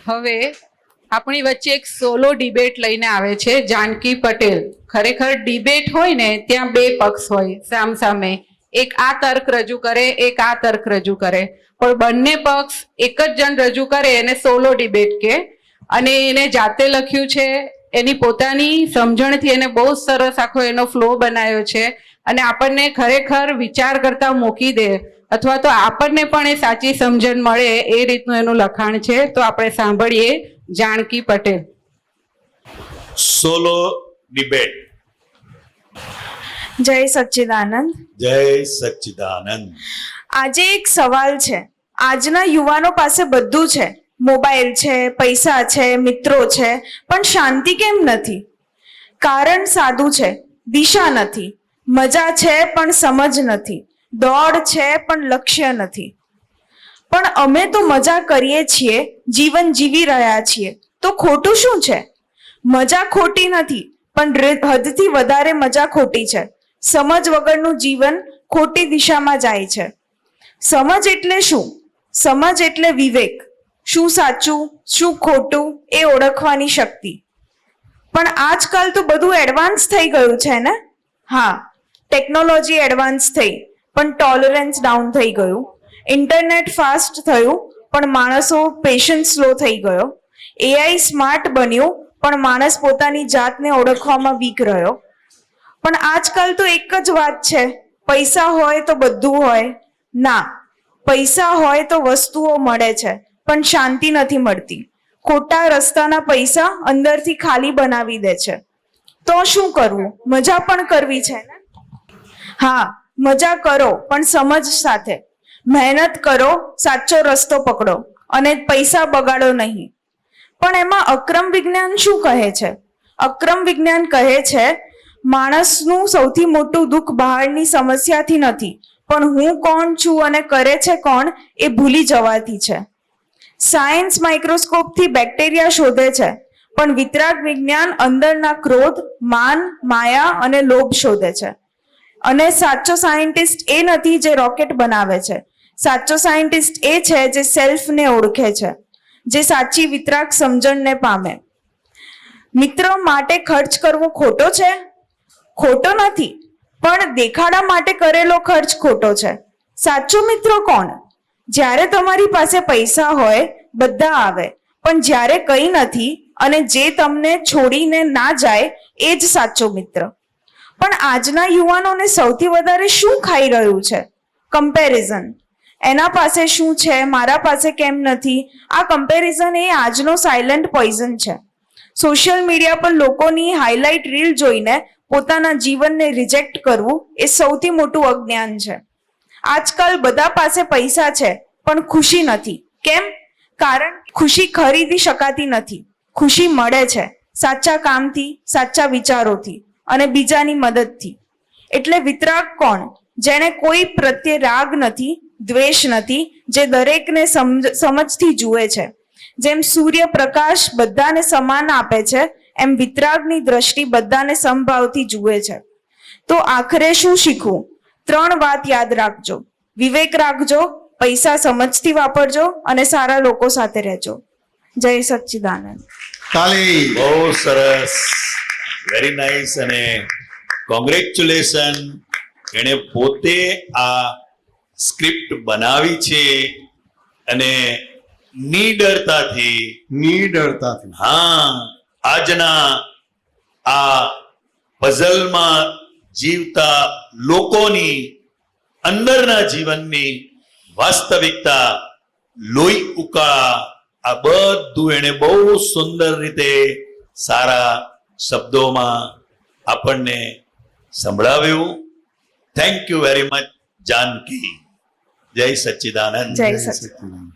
હવે આપણી વચ્ચે એક સોલો ડિબેટ લઈને આવે છે જાનકી પટેલ. ખરેખર ડિબેટ હોય ને ત્યાં બે પક્ષ હોય સામસામે, એક આ તર્ક રજૂ કરે, એક આ તર્ક રજૂ કરે, પણ બંને પક્ષ એક જ જણ રજૂ કરે એને સોલો ડિબેટ કે, અને એને જાતે લખ્યું છે, એની પોતાની સમજણથી એને બહુ જ સરસ આખો એનો ફ્લો બનાવ્યો છે અને આપણને ખરેખર વિચાર કરતા મૂકી દે, અથવા તો આપણને પણ એ સાચી સમજણ મળે એ રીતનું એનું લખાણ છે. તો આપણે સાંભળીએ જાનકી પટેલ. Solo debate. જય સચ્ચિદાનંદ. જય સચ્ચિદાનંદ. આજે એક સવાલ છે. આજના યુવાનો પાસે બધું છે, મોબાઈલ છે, પૈસા છે, મિત્રો છે, પણ શાંતિ કેમ નથી? કારણ સાદું છે, દિશા નથી. મજા છે પણ સમજ નથી. દોડ છે પણ લક્ષ્ય નથી. પણ અમે તો મજા કરીએ છીએ, જીવન જીવી રહ્યા છીએ, તો ખોટું શું છે? મજા ખોટી નથી, પણ હદથી વધારે મજા ખોટી છે. સમજ વગરનું જીવન ખોટી દિશામાં જાય છે. સમજ એટલે શું? સમજ એટલે વિવેક. શું સાચું, શું ખોટું એ ઓળખવાની શક્તિ. પણ આજકાલ તો બધું એડવાન્સ થઈ ગયું છે ને? હા, ટેકનોલોજી એડવાન્સ થઈ, પણ ટોલરન્સ ડાઉન થઈ ગયું. ઇન્ટરનેટ ફાસ્ટ થયું, પણ માણસો પેશન્સ સ્લો થઈ ગયો. એઆઈ સ્માર્ટ બન્યું, પણ માણસ પોતાની જાતને ઓળખવામાં વીક રહ્યો. પણ આજકાલ તો એક જ વાત છે, પૈસા હોય તો બધું હોય. ના, પૈસા હોય તો વસ્તુઓ મળે છે, પણ શાંતિ નથી મળતી. ખોટા રસ્તાના પૈસા અંદરથી ખાલી બનાવી દે છે. તો શું કરવું? મજા પણ કરવી છે ને? હા, મજા કરો, પણ સમજ સાથે. મહેનત કરો, સાચો રસ્તો પકડો અને પૈસા બગાડો નહીં. પણ એમાં અક્રમ વિજ્ઞાન શું કહે છે? અક્રમ વિજ્ઞાન કહે છે, માણસનું સૌથી મોટું દુઃખ બહારની સમસ્યાથી નથી, પણ હું કોણ છું અને કરે છે કોણ એ ભૂલી જવાથી છે. સાયન્સ માઇક્રોસ્કોપથી બેક્ટેરિયા શોધે છે, પણ વિતરાગ વિજ્ઞાન અંદરના ક્રોધ, માન, માયા અને લોભ શોધે છે. અને સાચો સાયન્ટિસ્ટ એ નથી જે રોકેટ બનાવે છે. સાચો સાયન્ટિસ્ટ એ છે જે સેલ્ફને ઓળખે છે, જે સાચી વિતરાગ સમજણને પામે. મિત્રો માટે ખર્ચ કરવો ખોટો છે? ખોટો નથી, પણ દેખાડા માટે કરેલો ખર્ચ ખોટો છે. સાચો મિત્રો કોણ? જ્યારે તમારી પાસે પૈસા હોય, બધા આવે, પણ જ્યારે કંઈ નથી અને જે તમને છોડીને ના જાય એ જ સાચો મિત્ર. પણ આજના યુવાનોને સૌથી વધારે શું ખાઈ રહ્યું છે? કમ્પેરિઝન. એના પાસે શું છે, મારા પાસે કેમ નથી? આ કમ્પેરિઝન એ આજનો સાયલન્ટ પોઈઝન છે. સોશિયલ મીડિયા પર લોકોની હાઇલાઇટ રીલ જોઈને પોતાના જીવનને રિજેક્ટ કરવું એ સૌથી મોટું અજ્ઞાન છે. આજકાલ બધા પાસે પૈસા છે, પણ ખુશી નથી. કેમ? કારણ ખુશી ખરીદી શકાતી નથી. ખુશી મળે છે સાચા કામથી, સાચા વિચારોથી અને બીજાની મદદથી. એટલે વિતરાગ કોણ? જેને કોઈ પ્રત્યે રાગ નથી, દ્વેષ નથી, જે દરેકને સમજથી જુએ છે. જેમ સૂર્ય પ્રકાશ બધાને સમાન આપે છે, એમ વિતરાગની દ્રષ્ટિ બધાને સમભાવથી જુએ છે. તો આખરે શું શીખવું? 3 વાત યાદ રાખજો. વિવેક રાખજો, પૈસા સમજથી વાપરજો અને સારા લોકો સાથે રહેજો. જય સચ્ચિદાનંદ. તાલી. બહુ સરસ, વેરી નાઇસ. અને કોંગ્રેચ્યુલેશન. એણે પોતે આ સ્ક્રિપ્ટ બનાવી છે અને નિડરતાથી હા, આજના આ પઝલમાં જીવતા લોકોની અંદરના જીવનની વાસ્તવિકતા, લોહી ઉકાળા, આ બધું એને બહુ સુંદર રીતે સારા શબ્દોમાં આપણને સંભળાવ્યું. Thank you very much Janaki. જય સચ્ચિદાનંદ. જય સચ્ચિદાનંદ.